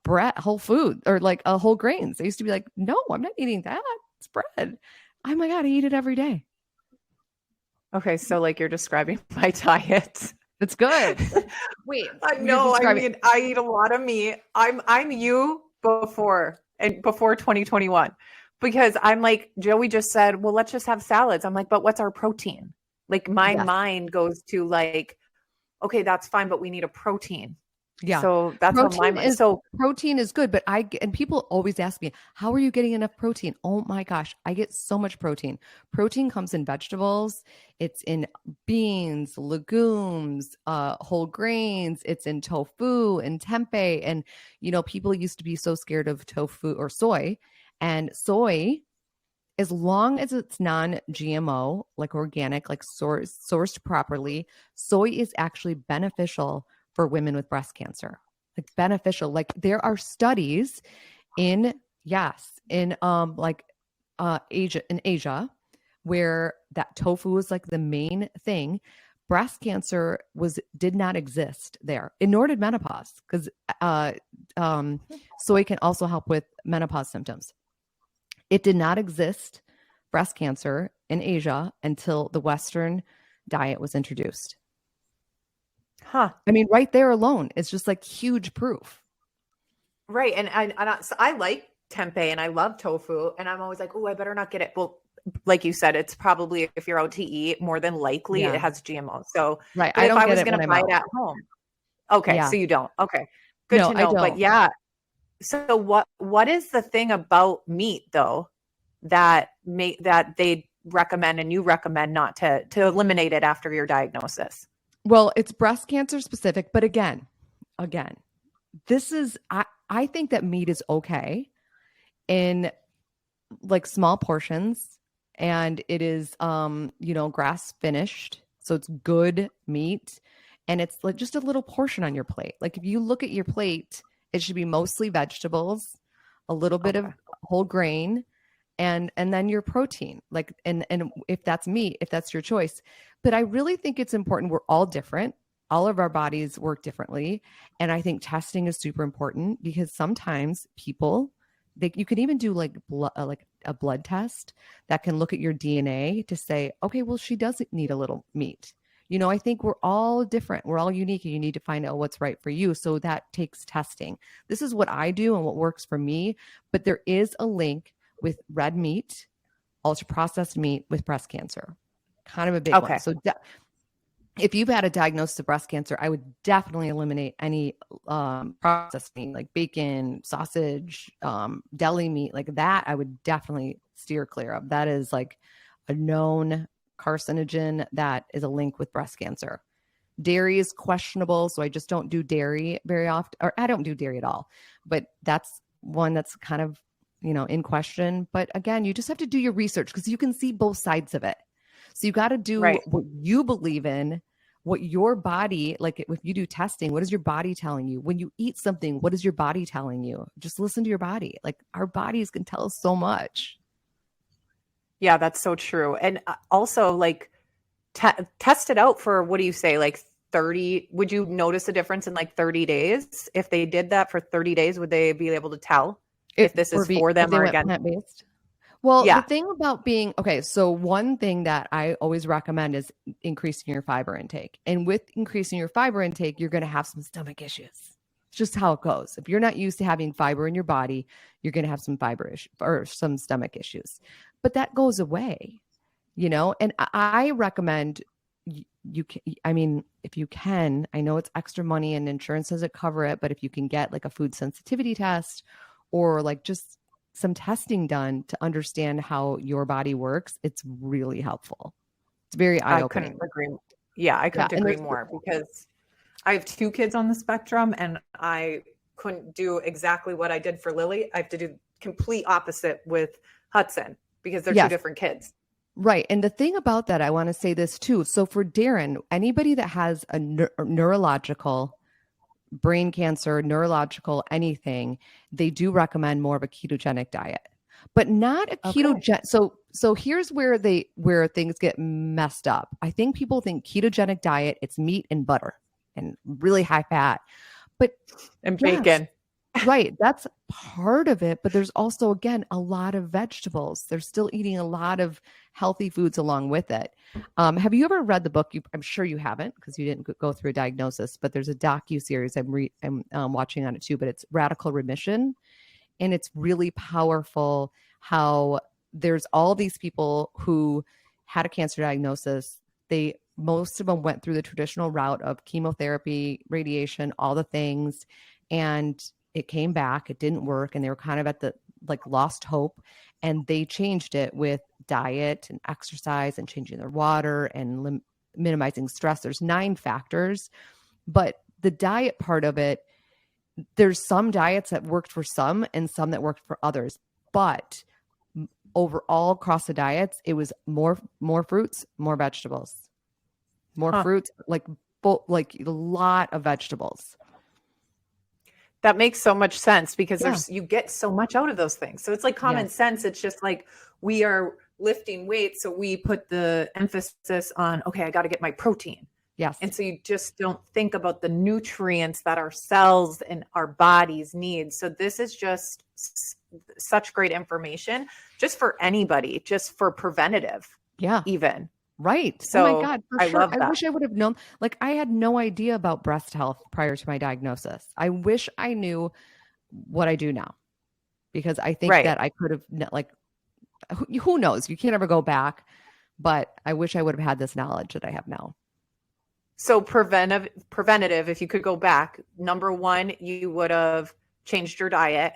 bread, whole food, or like whole grains. I used to be like, no, I'm not eating that. It's bread. Oh my God, I eat it every day. Okay, so like you're describing my diet. It's good. Wait, no, I mean, I eat a lot of meat. I'm you before 2021, because I'm like, Joey just said, well, let's just have salads. I'm like, but what's our protein? Like, my mind goes to like, okay, that's fine, but we need a protein. Yeah. So that's what my mind. So protein is good, but and people always ask me, how are you getting enough protein? Oh my gosh, I get so much protein. Protein comes in vegetables. It's in beans, legumes, whole grains. It's in tofu and tempeh. And, people used to be so scared of tofu or soy, and soy, as long as it's non-GMO, like organic, like sourced properly, soy is actually beneficial for women with breast cancer. Like, beneficial. Like, there are studies in Asia, where that tofu is like the main thing. Breast cancer did not exist there, and nor did menopause, because soy can also help with menopause symptoms. It did not exist, breast cancer, in Asia until the Western diet was introduced. Huh. I mean, right there alone, it's just like huge proof. Right. And I like tempeh and I love tofu, and I'm always like, oh, I better not get it. Well, like you said, it's probably, if you're out to eat, more than likely it has GMO. So, right. But if I was going to buy it at home. Okay. So you don't. Okay. Good to know. But yeah. So what is the thing about meat though that they recommend and you recommend not to eliminate it after your diagnosis? Well, it's breast cancer specific, but again, this is, I think that meat is okay in like small portions, and it is, grass finished. So it's good meat, and it's like just a little portion on your plate. Like, if you look at your plate, it should be mostly vegetables, a little bit of whole grain, and then your protein. Like, and if that's meat, if that's your choice. But I really think it's important. We're all different. All of our bodies work differently. And I think testing is super important, because sometimes people, you can even do like a blood test that can look at your DNA to say, okay, well, she doesn't need a little meat. I think we're all different. We're all unique, and you need to find out what's right for you. So that takes testing. This is what I do and what works for me. But there is a link with red meat, ultra processed meat, with breast cancer. Kind of a big one. So if you've had a diagnosis of breast cancer, I would definitely eliminate any processed meat, like bacon, sausage, deli meat, like that. I would definitely steer clear of. That is like a known carcinogen that is a link with breast cancer. Dairy is questionable, so I just don't do dairy very often, or I don't do dairy at all. But that's one that's kind of, in question. But again, you just have to do your research, because you can see both sides of it. So you got to do what you believe in, what your body, like if you do testing, what is your body telling you? When you eat something, what is your body telling you? Just listen to your body. Like, our bodies can tell us so much. Yeah, that's so true. And also, like, test it out for, what do you say, like 30? Would you notice a difference in like 30 days? If they did that for 30 days, would they be able to tell if this is for them or against? Plant-based? Well, the Yeah. thing about being okay, so one thing that I always recommend is increasing your fiber intake. And with increasing your fiber intake, you're going to have some stomach issues. It's just how it goes. If you're not used to having fiber in your body, you're going to have some fiber issue or some stomach issues. But that goes away, and I recommend you can, I mean, if you can, I know it's extra money and insurance doesn't cover it, but if you can get like a food sensitivity test or like just some testing done to understand how your body works, it's really helpful. It's very I couldn't eye-opening. agree. Yeah, I Yeah. couldn't And agree there's, more because I have two kids on the spectrum and I couldn't do exactly what I did for Lily. I have to do complete opposite with Hudson because they're two yes, different kids. right. And the thing about that, I want to say this too. So for Darren, anybody that has a neurological brain cancer, neurological, anything, they do recommend more of a ketogenic diet, but not a ketogenic. So here's where things get messed up. I think people think ketogenic diet, it's meat and butter and really high fat, but And yes, bacon. right. That's part of it. But there's also, again, a lot of vegetables. They're still eating a lot of healthy foods along with it. Have you ever read the book? I'm sure you haven't because you didn't go through a diagnosis, but there's a docu-series I'm watching on it too, but it's Radical Remission. And it's really powerful how there's all these people who had a cancer diagnosis. Most of them went through the traditional route of chemotherapy, radiation, all the things. And it came back, it didn't work. And they were kind of at the lost hope. And they changed it with diet and exercise and changing their water and minimizing stress. There's 9 factors, but the diet part of it, there's some diets that worked for some and some that worked for others. But overall across the diets, it was more fruits, more vegetables, more fruits, like a lot of vegetables. That makes so much sense because you get so much out of those things. So it's like common sense. It's just like we are lifting weights. So we put the emphasis on, okay, I got to get my protein. Yes. And so you just don't think about the nutrients that our cells and our bodies need. So this is just such great information just for anybody, just for preventative. Yeah. Even. Right. So oh my God, for I sure. love that. I wish I would have known. I had no idea about breast health prior to my diagnosis. I wish I knew what I do now because I think that I could have, who knows? You can't ever go back, but I wish I would have had this knowledge that I have now. So preventative, if you could go back, number one, you would have changed your diet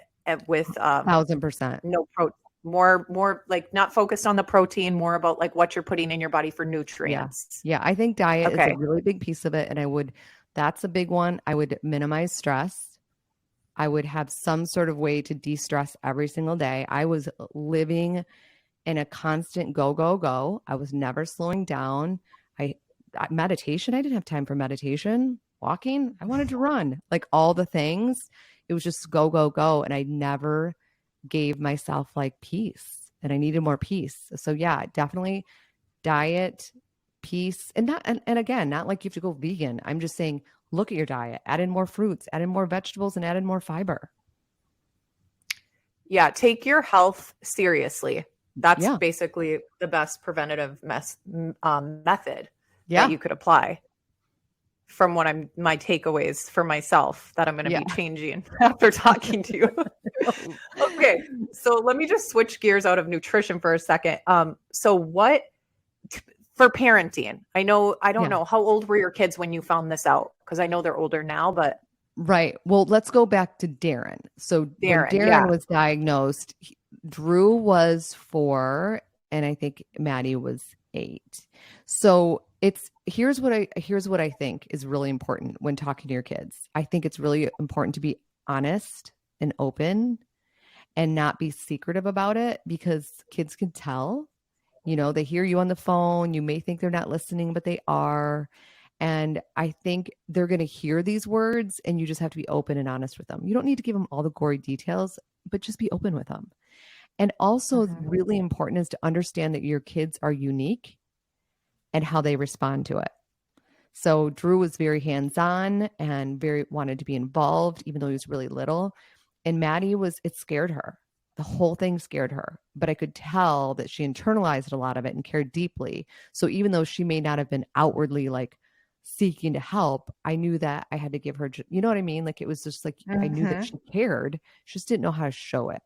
with 1,000%. No protein. More like not focused on the protein, more about like what you're putting in your body for nutrients. Yeah. I think diet is a really big piece of it. And that's a big one. I would minimize stress. I would have some sort of way to de-stress every single day. I was living in a constant go, go, go. I was never slowing down. Meditation, I didn't have time for meditation. Walking, I wanted to run, like all the things. It was just go, go, go. And I never gave myself peace, and I needed more peace. So yeah, definitely diet, peace, and again, not like you have to go vegan. I'm just saying, look at your diet, add in more fruits, add in more vegetables, and add in more fiber. Yeah. Take your health seriously. That's basically the best preventative method that you could apply from my takeaways for myself that I'm going to be changing after talking to you. Okay. So let me just switch gears out of nutrition for a second. So what for parenting? I don't know. How old were your kids when you found this out? Because I know they're older now, but. Right. Well, let's go back to Darren. So when Darren was diagnosed, Drew was 4 and I think Maddie was 8. So here's what I think is really important when talking to your kids. I think it's really important to be honest and open and not be secretive about it, because kids can tell, they hear you on the phone. You may think they're not listening, but they are. And I think they're going to hear these words, and you just have to be open and honest with them. You don't need to give them all the gory details, but just be open with them. And also really important is to understand that your kids are unique and how they respond to it. So Drew was very hands-on and very wanted to be involved, even though he was really little. And Maddie it scared her. The whole thing scared her, but I could tell that she internalized a lot of it and cared deeply. So even though she may not have been outwardly like seeking to help, I knew that I had to give her, you know what I mean? Like it was just like, I knew that she cared. She just didn't know how to show it.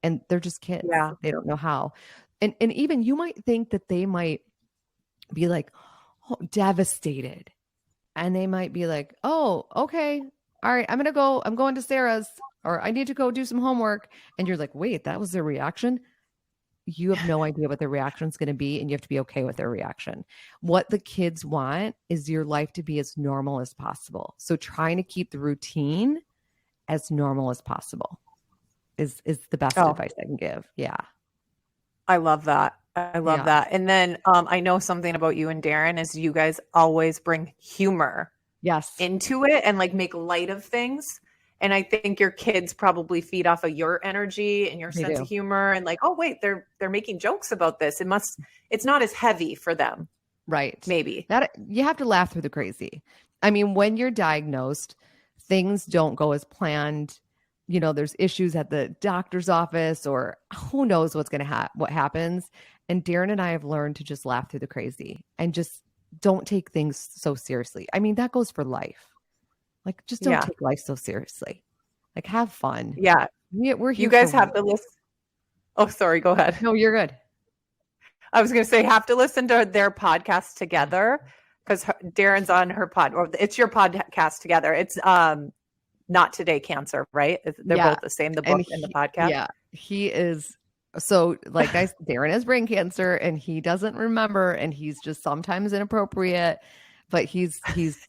And they're just kids. Yeah. They don't know how. And even you might think that they might be like, oh, devastated. And they might be like, oh, okay. All right, I'm going to Sarah's, or I need to go do some homework. And you're like, wait, that was their reaction? You have no idea what their reaction is going to be, and you have to be okay with their reaction. What the kids want is your life to be as normal as possible. So trying to keep the routine as normal as possible is the best advice I can give. Yeah. I love that. I love that. And then I know something about you and Darren is you guys always bring humor into it and like make light of things. And I think your kids probably feed off of your energy and your sense of humor and like, oh wait, they're making jokes about this. It's not as heavy for them. Right. Maybe. That you have to laugh through the crazy. I mean, when you're diagnosed, things don't go as planned. You know, there's issues at the doctor's office or who knows what's going to what happens. And Darren and I have learned to just laugh through the crazy and just don't take things so seriously. I mean, that goes for life. Like, just don't take life so seriously. Like, have fun. Yeah. We're here. You guys have to listen. Oh, sorry. Go ahead. No, you're good. I was going to say, have to listen to their podcast together because Darren's on her or it's your podcast together. It's Not Today Cancer, right? They're both the same, the book and the podcast. Yeah. He is. So like Darren has brain cancer and he doesn't remember and he's just sometimes inappropriate, but he's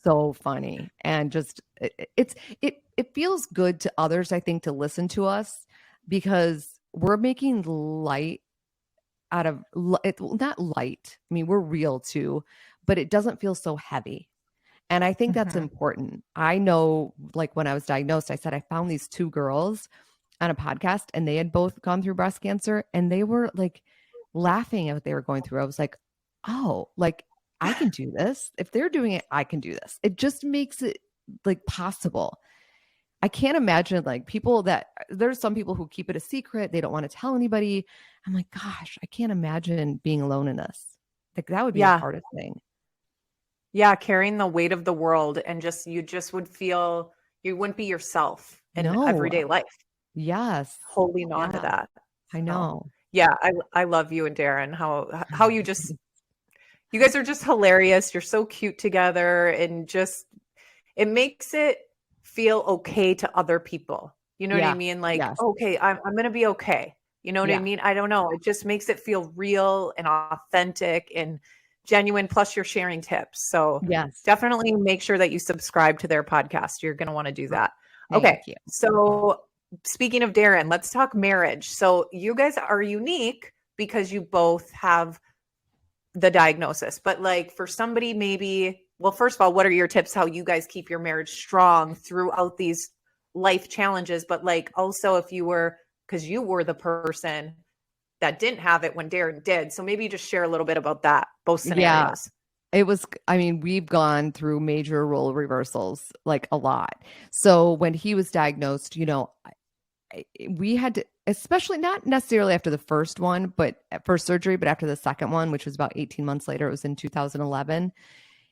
so funny and just it feels good to others, I think, to listen to us because we're making light out of it. Not light. I mean, we're real too, but it doesn't feel so heavy. And I think that's important. I know, like when I was diagnosed, I said I found these two girls on a podcast and they had both gone through breast cancer and they were like laughing at what they were going through. I was like, oh, like I can do this. If they're doing it, I can do this. It just makes it like possible. I can't imagine like there's some people who keep it a secret. They don't want to tell anybody. I'm like, gosh, I can't imagine being alone in this. Like that would be the hardest thing. Yeah. Carrying the weight of the world and you just would feel you wouldn't be yourself in everyday life. Yes. Holding on to that. I know. Yeah. I love you and Darren, how you just, you guys are just hilarious. You're so cute together and just, it makes it feel okay to other people. You know what I mean? Like, okay, I'm going to be okay. You know what I mean? I don't know. It just makes it feel real and authentic and genuine. Plus you're sharing tips. So definitely make sure that you subscribe to their podcast. You're going to want to do that. Okay. So speaking of Darren, let's talk marriage. So you guys are unique because you both have the diagnosis, but like for somebody maybe, well, first of all, what are your tips, how you guys keep your marriage strong throughout these life challenges? But like also if you were, because you were the person that didn't have it when Darren did. So maybe you just share a little bit about that, both scenarios. It was, I mean, we've gone through major role reversals, like a lot. So when he was diagnosed, you know, we had to, especially not necessarily after the first one, but first surgery, but after the second one, which was about 18 months later, it was in 2011,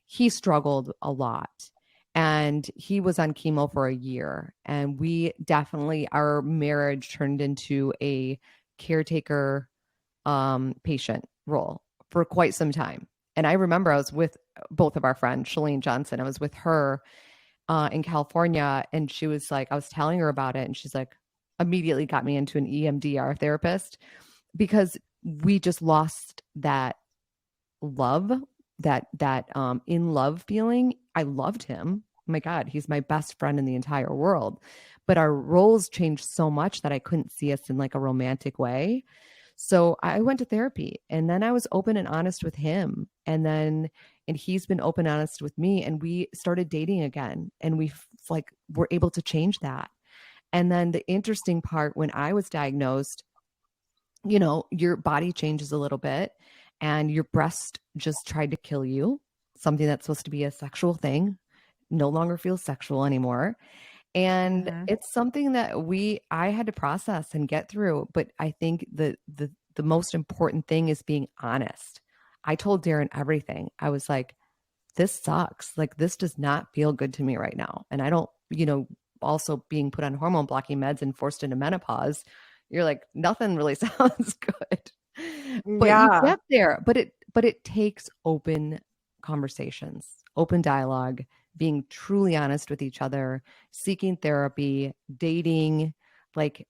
he struggled a lot and he was on chemo for a year. And our marriage turned into a caretaker patient role for quite some time. And I remember I was with both of our friends, Shalene Johnson. I was with her in California and she was like, I was telling her about it and she's like, immediately got me into an EMDR therapist because we just lost that love, that in love feeling. I loved him. Oh my God, he's my best friend in the entire world. But our roles changed so much that I couldn't see us in like a romantic way. So I went to therapy and then I was open and honest with him. And he's been open and honest with me and we started dating again and we were able to change that. And then the interesting part when I was diagnosed, you know, your body changes a little bit and your breast just tried to kill you. Something that's supposed to be a sexual thing no longer feels sexual anymore. And Mm-hmm. it's something that I had to process and get through. But I think the most important thing is being honest. I told Darren everything. I was like, this sucks. Like, this does not feel good to me right now. And I don't, also being put on hormone blocking meds and forced into menopause, you're like, nothing really sounds good. But you Yeah. get there. But it takes open conversations, open dialogue, being truly honest with each other, seeking therapy, dating, like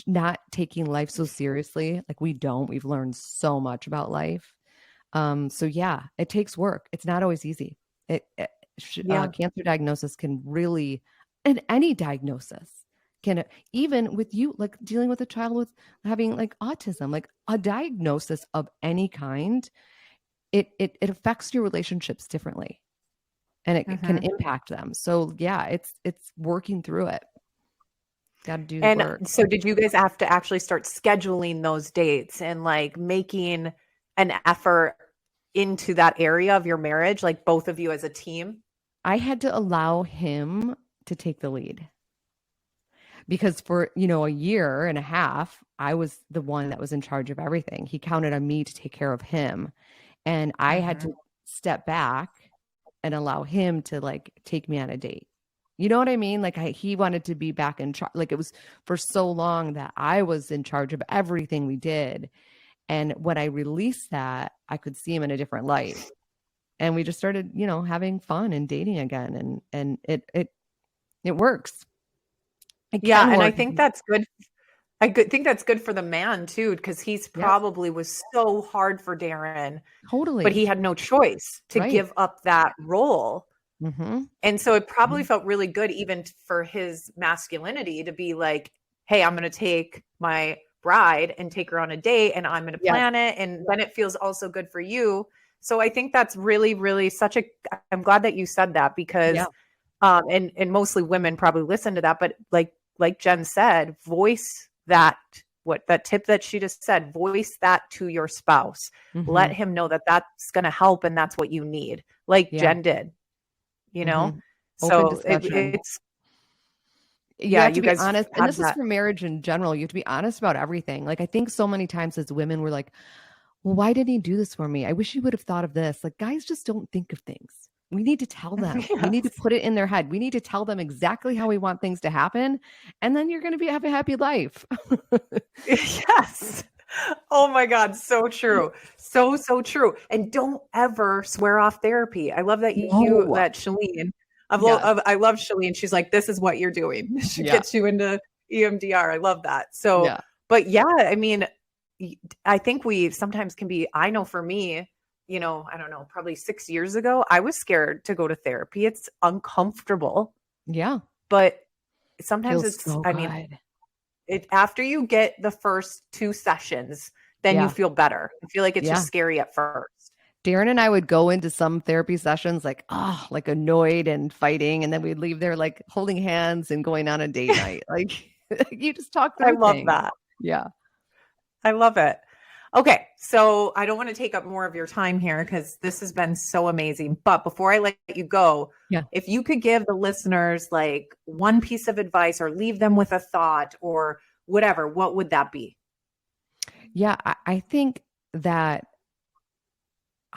not taking life so seriously. Like we don't. We've learned so much about life. So yeah, it takes work. It's not always easy. Yeah. Cancer diagnosis can really, and any diagnosis can, even with you, like dealing with a child with having like autism, like a diagnosis of any kind, it affects your relationships differently, and it can Mm-hmm. impact them. So yeah, it's working through it. Got to do the And work. so did you guys have to actually start scheduling those dates and like making an effort into that area of your marriage, like both of you as a team? I had to allow him to take the lead because for, a year and a half, I was the one that was in charge of everything. He counted on me to take care of him. And I had Mm-hmm. to step back and allow him to like take me on a date. You know what I mean? Like he wanted to be back in charge. Like it was for so long that I was in charge of everything we did. And when I released that, I could see him in a different light. And we just started, having fun and dating again. And it works. It Yeah, can and I work. think that's good. Think that's good for the man too, because he's Yes, probably was so hard for Darren, but totally. he had no choice to Right. give up that role. Mm-hmm. And so it probably felt really good even for his masculinity to be like, hey, I'm going to take my bride and take her on a date and I'm going to Yes. plan it. And then it feels also good for you. So I think that's really, really I'm glad that you said that Yeah. because, and mostly women probably listen to that, but like Jen said, voice that tip that she just said, voice that to your spouse. Mm-hmm. Let him know that that's going to help and that's what you need, like Yeah. Jen did, you know? Mm-hmm. Open So discussion. it's, You yeah, have to you be guys honest. And had this is that. for marriage in general. You have to be honest about everything. Like I think so many times as women, we're like, well, why didn't he do this for me? I wish he would have thought of this. Like guys just don't think of things. We need to tell them. We need to Yes. put it in their head. We need to tell them exactly how we want things to happen. And then you're going to have a happy life. Yes. Oh my God. So true. So true. And don't ever swear off therapy. I love that No. that Shalene, Yes. I love Shalene. She's like, this is what you're doing. She Yeah. gets you into EMDR. I love that. So, Yeah. but yeah, I mean, I think we sometimes can be, I know for me, I don't know, probably 6 years ago, I was scared to go to therapy. It's uncomfortable, Yeah. but sometimes Feels it's, so I mean, good. after you get the first 2 sessions, then you Yeah. feel better. I feel like it's Yeah. just scary at first. Darren and I would go into some therapy sessions like, like annoyed and fighting. And then we'd leave there like holding hands and going on a date night. Like you just talk I through love things. that. Yeah. I love it. Okay, so I don't want to take up more of your time here because this has been so amazing. But before I let you go, Yeah. if you could give the listeners like one piece of advice or leave them with a thought or whatever, what would that be? Yeah. I think that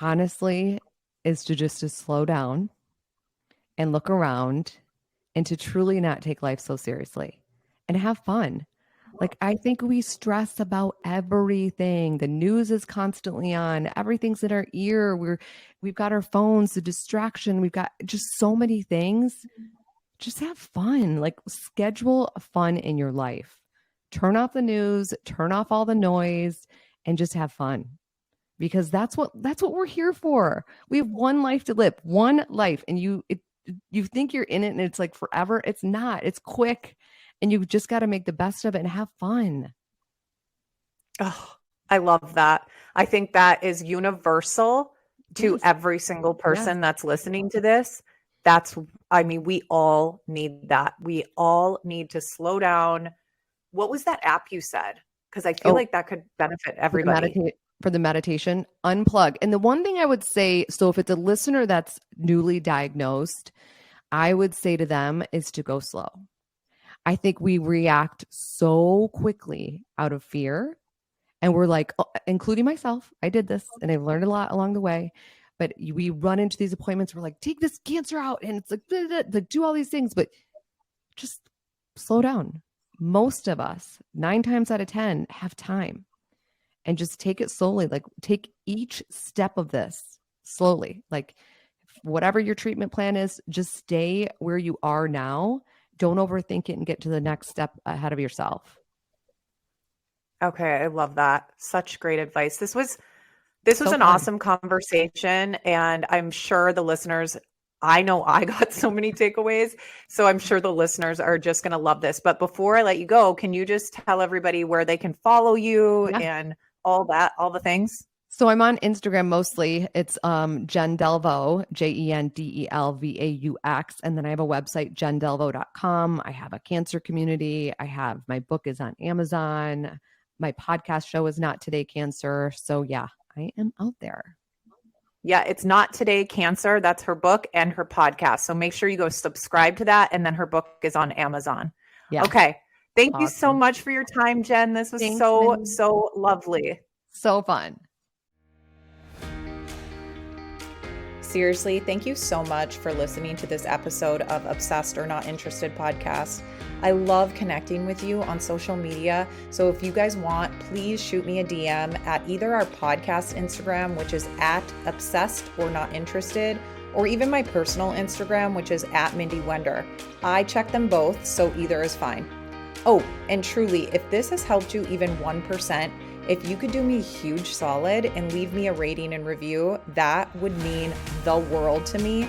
honestly is to slow down and look around and to truly not take life so seriously and have fun. Like, I think we stress about everything. The news is constantly on. Everything's in our ear. We've got our phones, the distraction. We've got just so many things. Just have fun. Like, schedule fun in your life. Turn off the news, turn off all the noise, and just have fun. Because that's what we're here for. We have one life to live, one life, and you think you're in it and it's like forever. It's not. It's quick. And you've just got to make the best of it and have fun. Oh, I love that. I think that is universal to Yes. every single Yes. person that's listening to this. I mean, we all need that. We all need to slow down. What was that app you said? Because I feel Oh, like that could benefit for the everybody. meditation, unplug. And the one thing I would say, so if it's a listener that's newly diagnosed, I would say to them is to go slow. I think we react so quickly out of fear. And we're like, including myself, I did this and I've learned a lot along the way. But we run into these appointments. We're like, take this cancer out. And it's like, blah, blah, blah, do all these things. But just slow down. Most of us, 9 times out of 10, have time. And just take it slowly. Like take each step of this slowly. Like whatever your treatment plan is, just stay where you are now. Don't overthink it and get to the next step ahead of yourself. Okay, I love that. Such great advice. This was So an fun. awesome conversation, and I'm sure the listeners, I know I got so many takeaways, so I'm sure the listeners are just going to love this. But before I let you go, can you just tell everybody where they can follow you and all the things? So I'm on Instagram mostly. It's Jen Delvaux, JenDelvaux. And then I have a website, jendelvaux.com. I have a cancer community. My book is on Amazon. My podcast show is Not Today Cancer. So yeah, I am out there. Yeah, it's Not Today Cancer. That's her book and her podcast. So make sure you go subscribe to that. And then her book is on Amazon. Yeah. Okay. Thank you so much for your time, Jen. This was so lovely. So fun. Seriously, thank you so much for listening to this episode of Obsessed or Not Interested podcast. I love connecting with you on social media. So if you guys want, please shoot me a DM at either our podcast Instagram, which is at Obsessed or Not Interested, or even my personal Instagram, which is at Mindy Wender. I check them both, so either is fine. Oh, and truly, if this has helped you even 1%, if you could do me a huge solid and leave me a rating and review, that would mean the world to me.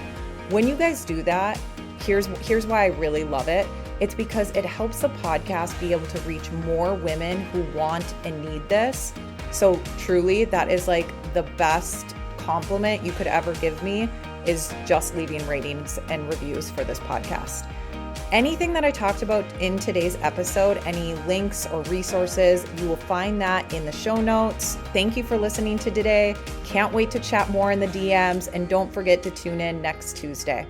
When you guys do that, here's why I really love it. It's because it helps the podcast be able to reach more women who want and need this. So truly, that is like the best compliment you could ever give me, is just leaving ratings and reviews for this podcast. Anything that I talked about in today's episode, any links or resources, you will find that in the show notes. Thank you for listening to today. Can't wait to chat more in the DMs, and don't forget to tune in next Tuesday.